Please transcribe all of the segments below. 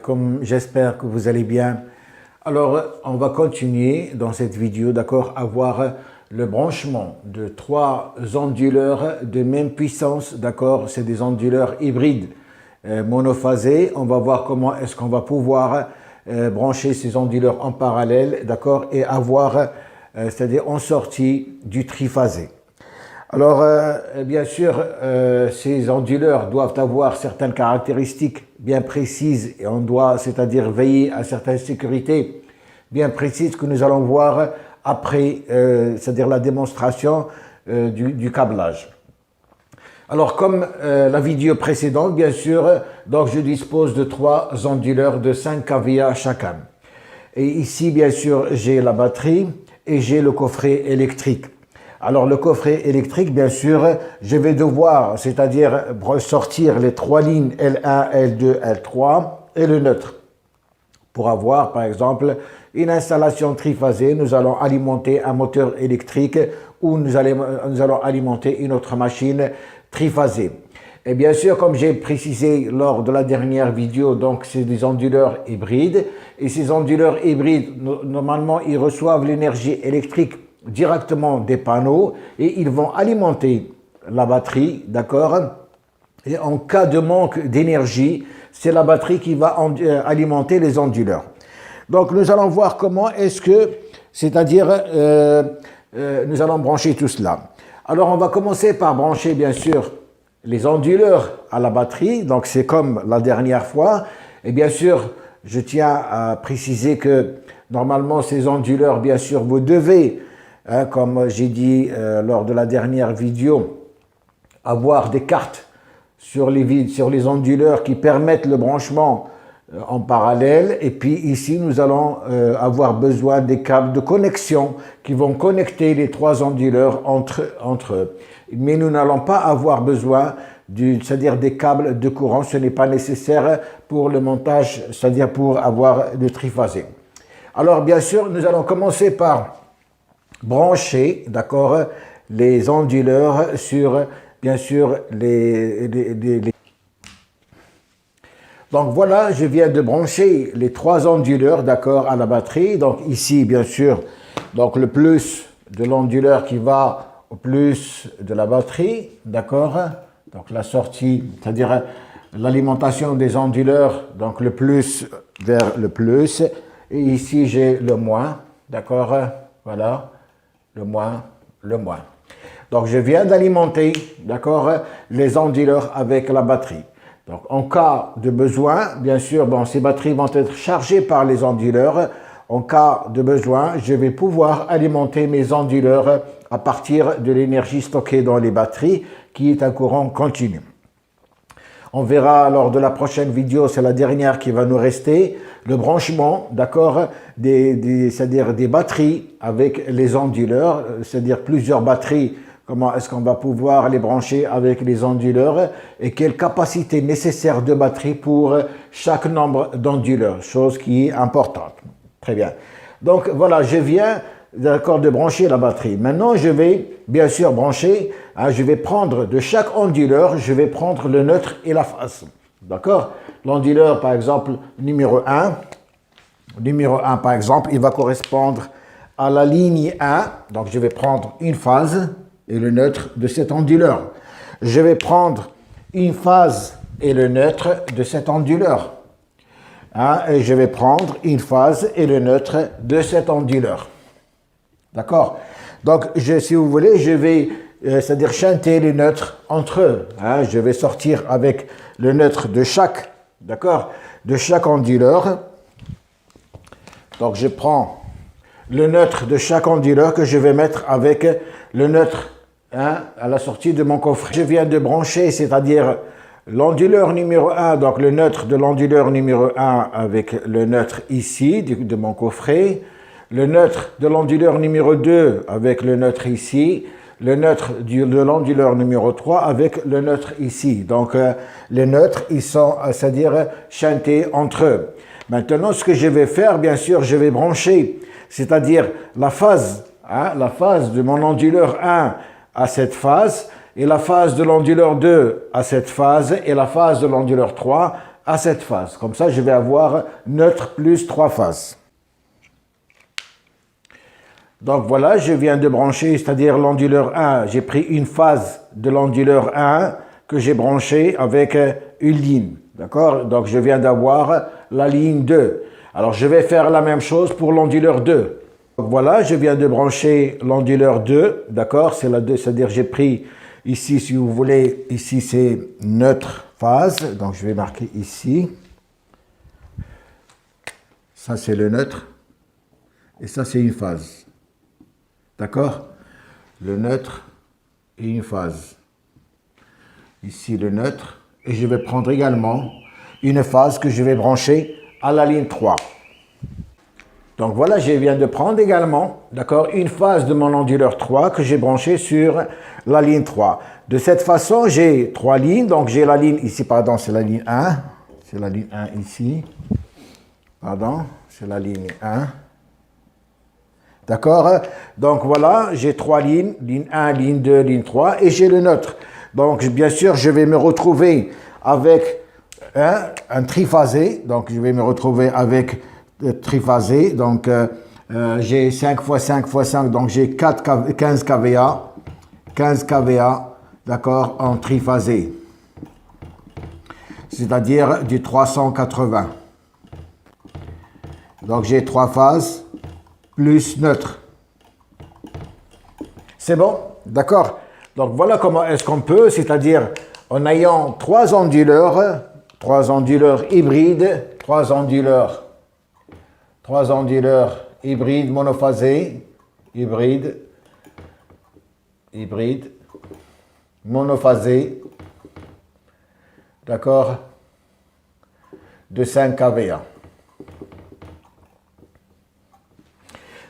alaikum, j'espère que vous allez bien. Alors, on va continuer dans cette vidéo, d'accord, à voir le branchement de trois onduleurs de même puissance, d'accord, c'est des onduleurs hybrides monophasés. On va voir comment est-ce qu'on va pouvoir brancher ces onduleurs en parallèle, d'accord, et avoir, c'est-à-dire en sortie du triphasé. Alors, bien sûr, ces onduleurs doivent avoir certaines caractéristiques bien précises et on doit, c'est-à-dire, veiller à certaines sécurités bien précises que nous allons voir après, c'est-à-dire la démonstration du câblage. Alors, comme la vidéo précédente, bien sûr, donc je dispose de trois onduleurs de 5 kVA chacun. Et ici, bien sûr, j'ai la batterie et j'ai le coffret électrique. Alors, le coffret électrique, bien sûr, je vais devoir, c'est-à-dire sortir les trois lignes L1, L2, L3 et le neutre. Pour avoir, par exemple, une installation triphasée, nous allons alimenter un moteur électrique ou nous allons alimenter une autre machine triphasée. Et bien sûr, comme j'ai précisé lors de la dernière vidéo, donc c'est des onduleurs hybrides. Et ces onduleurs hybrides, normalement, ils reçoivent l'énergie électrique directement des panneaux et ils vont alimenter la batterie, d'accord? Et en cas de manque d'énergie, c'est la batterie qui va alimenter les onduleurs. Donc nous allons voir comment est-ce que, c'est-à-dire, nous allons brancher tout cela. Alors on va commencer par brancher bien sûr les onduleurs à la batterie, donc c'est comme la dernière fois. Et bien sûr, je tiens à préciser que normalement ces onduleurs, bien sûr, vous devez, comme j'ai dit lors de la dernière vidéo, avoir des cartes sur les onduleurs qui permettent le branchement en parallèle. Et puis ici, nous allons avoir besoin des câbles de connexion qui vont connecter les trois onduleurs entre eux. Mais nous n'allons pas avoir besoin c'est-à-dire des câbles de courant. Ce n'est pas nécessaire pour le montage, c'est-à-dire pour avoir le triphasé. Alors bien sûr, nous allons commencer par brancher, d'accord, les onduleurs sur, bien sûr, Donc voilà, je viens de brancher les trois onduleurs, d'accord, à la batterie. Donc ici, bien sûr, donc le plus de l'onduleur qui va au plus de la batterie, d'accord. Donc la sortie, c'est-à-dire l'alimentation des onduleurs, donc le plus vers le plus. Et ici, j'ai le moins, d'accord, voilà. Le moins. Donc, je viens d'alimenter, d'accord, les onduleurs avec la batterie. Donc, en cas de besoin, bien sûr, bon, ces batteries vont être chargées par les onduleurs. En cas de besoin, je vais pouvoir alimenter mes onduleurs à partir de l'énergie stockée dans les batteries, qui est un courant continu. On verra lors de la prochaine vidéo, c'est la dernière qui va nous rester, le branchement, d'accord, c'est-à-dire des batteries avec les onduleurs, c'est-à-dire plusieurs batteries, comment est-ce qu'on va pouvoir les brancher avec les onduleurs et quelle capacité nécessaire de batterie pour chaque nombre d'onduleurs, chose qui est importante. Très bien. Donc voilà, je viens d'accord de brancher la batterie. Maintenant, je vais bien sûr brancher, je vais prendre de chaque onduleur, je vais prendre le neutre et la phase. D'accord? L'onduleur, par exemple, numéro 1, par exemple, il va correspondre à la ligne 1. Donc, je vais prendre une phase et le neutre de cet onduleur. Je vais prendre une phase et le neutre de cet onduleur. Et je vais prendre une phase et le neutre de cet onduleur. D'accord? Donc, si vous voulez, je vais, c'est-à-dire chanter les neutres entre eux. Je vais sortir avec le neutre de chaque, d'accord, de chaque onduleur. Donc, je prends le neutre de chaque onduleur que je vais mettre avec le neutre à la sortie de mon coffret. Je viens de brancher, c'est-à-dire l'onduleur numéro 1, donc le neutre de l'onduleur numéro 1 avec le neutre ici de mon coffret. Le neutre de l'onduleur numéro 2 avec le neutre ici, le neutre de l'onduleur numéro 3 avec le neutre ici. Donc, les neutres, ils sont, c'est-à-dire chantés entre eux. Maintenant, ce que je vais faire, bien sûr, je vais brancher, c'est-à-dire la phase de mon onduleur 1 à cette phase, et la phase de l'onduleur 2 à cette phase, et la phase de l'onduleur 3 à cette phase. Comme ça, je vais avoir neutre plus 3 phases. Donc voilà, je viens de brancher, c'est-à-dire l'onduleur 1. J'ai pris une phase de l'onduleur 1 que j'ai branché avec une ligne. D'accord? Donc je viens d'avoir la ligne 2. Alors je vais faire la même chose pour l'onduleur 2. Donc voilà, je viens de brancher l'onduleur 2. D'accord? C'est la 2, c'est-à-dire j'ai pris ici, si vous voulez, ici c'est neutre phase. Donc je vais marquer ici. Ça c'est le neutre. Et ça c'est une phase. D'accord? Le neutre et une phase. Ici le neutre. Et je vais prendre également une phase que je vais brancher à la ligne 3. Donc voilà, je viens de prendre également, d'accord, une phase de mon onduleur 3 que j'ai branché sur la ligne 3. De cette façon, j'ai 3 lignes. Donc j'ai la ligne ici, pardon, c'est la ligne 1. C'est la ligne 1 ici. Pardon, c'est la ligne 1. D'accord? Donc voilà, j'ai 3 lignes, ligne 1, ligne 2, ligne 3, et j'ai le neutre. Donc bien sûr, je vais me retrouver avec un triphasé. Donc je vais me retrouver avec le triphasé. Donc j'ai 5 x 5 x 5, donc j'ai 15 kVA. 15 kVA, d'accord, en triphasé. C'est-à-dire du 380. Donc j'ai 3 phases plus neutre. C'est bon? D'accord? Donc voilà comment est-ce qu'on peut, c'est-à-dire en ayant 3 onduleurs hybrides, 3 onduleurs hybrides monophasés, hybrides, monophasés, d'accord, de 5 kVA.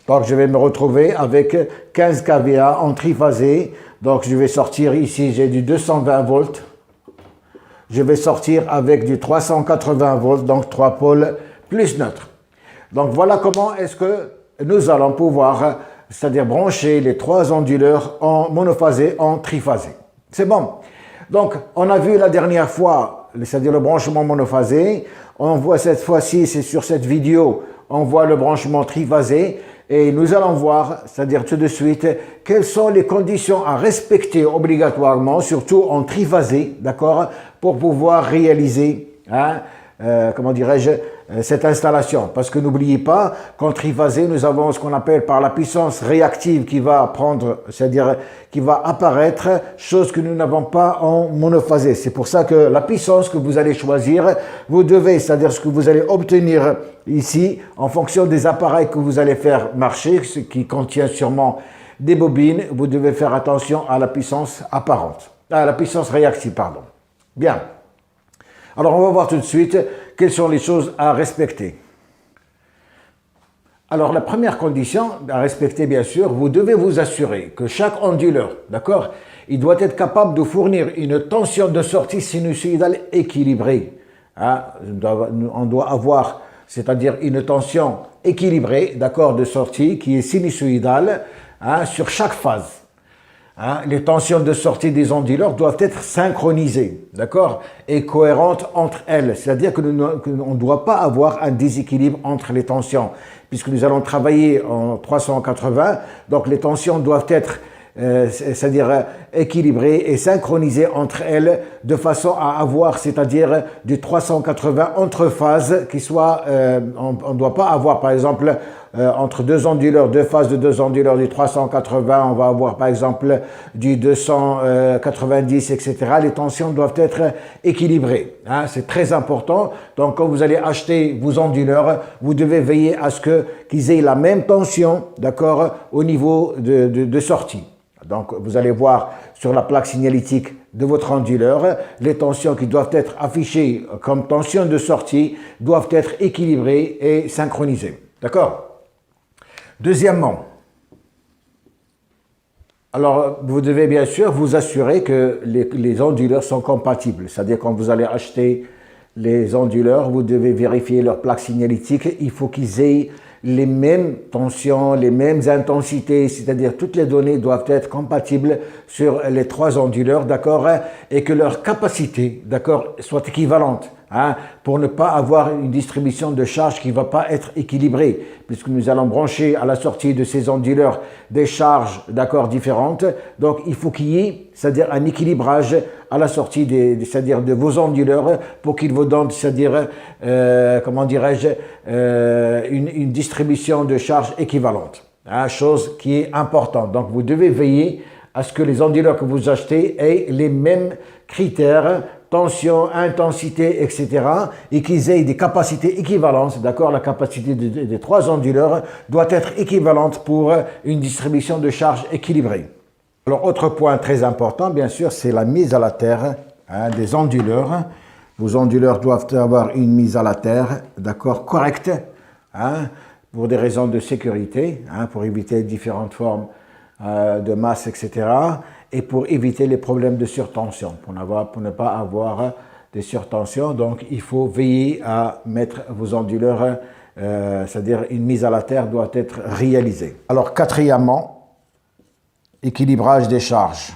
Donc je vais me retrouver avec 15 kVA en triphasé. Donc je vais sortir ici, j'ai du 220 volts. Je vais sortir avec du 380 volts, donc 3 pôles plus neutre. Donc voilà comment est-ce que nous allons pouvoir, c'est-à-dire brancher les 3 onduleurs en monophasé, en triphasé. C'est bon. Donc on a vu la dernière fois, c'est-à-dire le branchement monophasé. On voit cette fois-ci, c'est sur cette vidéo, on voit le branchement triphasé. Et nous allons voir, c'est-à-dire tout de suite, quelles sont les conditions à respecter obligatoirement, surtout en triphasé, d'accord, pour pouvoir réaliser, comment dirais-je, cette installation. Parce que n'oubliez pas qu'en triphasé, nous avons ce qu'on appelle par la puissance réactive qui va prendre, c'est-à-dire qui va apparaître, chose que nous n'avons pas en monophasé. C'est pour ça que la puissance que vous allez choisir, vous devez, c'est-à-dire ce que vous allez obtenir ici, en fonction des appareils que vous allez faire marcher, ce qui contient sûrement des bobines, vous devez faire attention à la puissance apparente, à la puissance réactive, pardon. Bien. Alors, on va voir tout de suite quelles sont les choses à respecter. Alors, la première condition à respecter, bien sûr, vous devez vous assurer que chaque onduleur, d'accord, il doit être capable de fournir une tension de sortie sinusoïdale équilibrée. On doit avoir, c'est-à-dire une tension équilibrée, d'accord, de sortie qui est sinusoïdale sur chaque phase. Les tensions de sortie des onduleurs doivent être synchronisées, d'accord, et cohérentes entre elles. C'est-à-dire que on ne doit pas avoir un déséquilibre entre les tensions, puisque nous allons travailler en 380, donc les tensions doivent être c'est-à-dire équilibrées et synchronisées entre elles de façon à avoir, c'est-à-dire du 380 entre phases qui soit, on ne doit pas avoir par exemple entre 2 onduleurs, 2 phases de 2 onduleurs du 380, on va avoir par exemple du 290, etc. Les tensions doivent être équilibrées. C'est très important. Donc quand vous allez acheter vos onduleurs, vous devez veiller à ce qu'ils aient la même tension, d'accord, au niveau de sortie. Donc vous allez voir sur la plaque signalétique de votre onduleur, les tensions qui doivent être affichées comme tension de sortie doivent être équilibrées et synchronisées. D'accord? Deuxièmement, alors vous devez bien sûr vous assurer que les onduleurs sont compatibles. C'est-à-dire quand vous allez acheter les onduleurs, vous devez vérifier leur plaque signalétique. Il faut qu'ils aient les mêmes tensions, les mêmes intensités, c'est-à-dire toutes les données doivent être compatibles sur les 3 onduleurs, d'accord, et que leur capacité, d'accord, soit équivalente. hein, pour ne pas avoir une distribution de charge qui ne va pas être équilibrée, puisque nous allons brancher à la sortie de ces onduleurs des charges, d'accord, différentes. Donc, il faut qu'il y ait, c'est-à-dire un équilibrage à la sortie c'est-à-dire de vos onduleurs pour qu'ils vous donnent, c'est-à-dire, comment dirais-je, une distribution de charge équivalente. Hein, chose qui est importante. Donc, vous devez veiller à ce que les onduleurs que vous achetez aient les mêmes critères, tension, intensité, etc., et qu'ils aient des capacités équivalentes, d'accord? La capacité des trois onduleurs doit être équivalente pour une distribution de charge équilibrée. Alors, autre point très important, bien sûr, c'est la mise à la terre, hein, des onduleurs. Vos onduleurs doivent avoir une mise à la terre, d'accord, correcte, hein, pour des raisons de sécurité, hein, pour éviter différentes formes de masse, etc., et pour éviter les problèmes de surtension, pour ne pas avoir des surtensions. Donc, il faut veiller à mettre vos onduleurs, c'est-à-dire une mise à la terre doit être réalisée. Alors, quatrièmement, équilibrage des charges.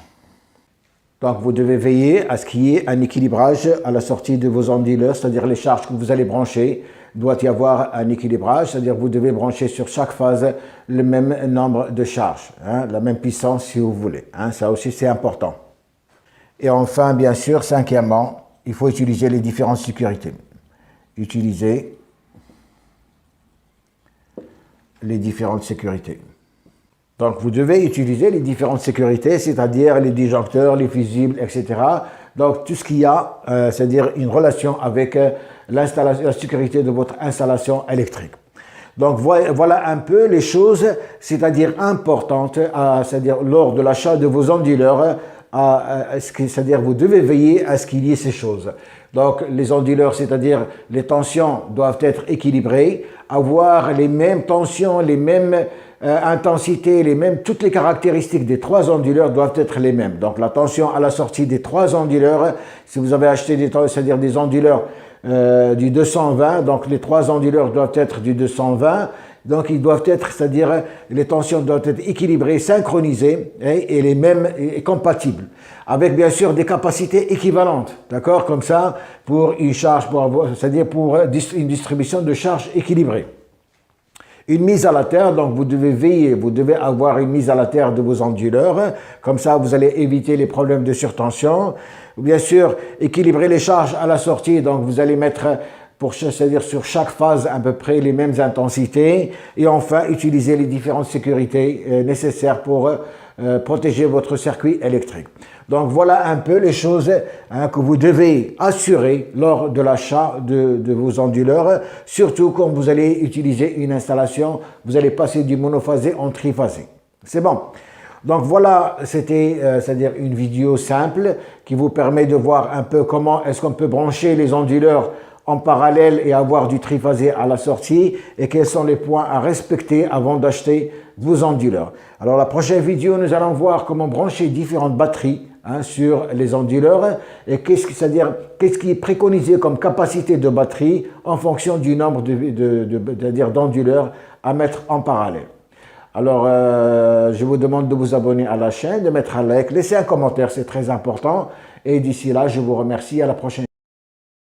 Donc, vous devez veiller à ce qu'il y ait un équilibrage à la sortie de vos onduleurs, c'est-à-dire les charges que vous allez brancher, doit y avoir un équilibrage, c'est-à-dire vous devez brancher sur chaque phase le même nombre de charges, hein, la même puissance si vous voulez. Hein, ça aussi, c'est important. Et enfin, bien sûr, cinquièmement, il faut utiliser les différentes sécurités. Utiliser les différentes sécurités. Donc, vous devez utiliser les différentes sécurités, c'est-à-dire les disjoncteurs, les fusibles, etc. Donc, tout ce qu'il y a, c'est-à-dire une relation avec la sécurité de votre installation électrique. Donc, voilà un peu les choses, c'est-à-dire importantes, c'est-à-dire lors de l'achat de vos onduleurs, c'est-à-dire vous devez veiller à ce qu'il y ait ces choses. Donc, les onduleurs, c'est-à-dire les tensions doivent être équilibrées, avoir les mêmes tensions, les mêmes intensités, toutes les caractéristiques des trois onduleurs doivent être les mêmes. Donc, la tension à la sortie des trois onduleurs, si vous avez acheté c'est-à-dire des onduleurs du 220, donc les trois onduleurs doivent être du 220, donc ils doivent être, c'est-à-dire les tensions doivent être équilibrées, synchronisées et les mêmes et compatibles, avec bien sûr des capacités équivalentes, d'accord, comme ça, pour une charge, c'est-à-dire pour une distribution de charge équilibrée. Une mise à la terre, donc vous devez veiller, vous devez avoir une mise à la terre de vos onduleurs, comme ça vous allez éviter les problèmes de surtension. Bien sûr, équilibrer les charges à la sortie, donc vous allez mettre, c'est-à-dire sur chaque phase à peu près les mêmes intensités, et enfin utiliser les différentes sécurités nécessaires pour protéger votre circuit électrique. Donc voilà un peu les choses que vous devez assurer lors de l'achat de vos onduleurs, surtout quand vous allez utiliser une installation, vous allez passer du monophasé en triphasé. C'est bon. Donc voilà, c'était c'est-à-dire une vidéo simple qui vous permet de voir un peu comment est-ce qu'on peut brancher les onduleurs en parallèle et avoir du triphasé à la sortie et quels sont les points à respecter avant d'acheter vos onduleurs. Alors la prochaine vidéo, nous allons voir comment brancher différentes batteries sur les onduleurs et qu'est-ce qui est préconisé comme capacité de batterie en fonction du nombre d'onduleurs à mettre en parallèle. Alors, je vous demande de vous abonner à la chaîne, de mettre un like, laisser un commentaire, c'est très important. Et d'ici là, je vous remercie. À la prochaine.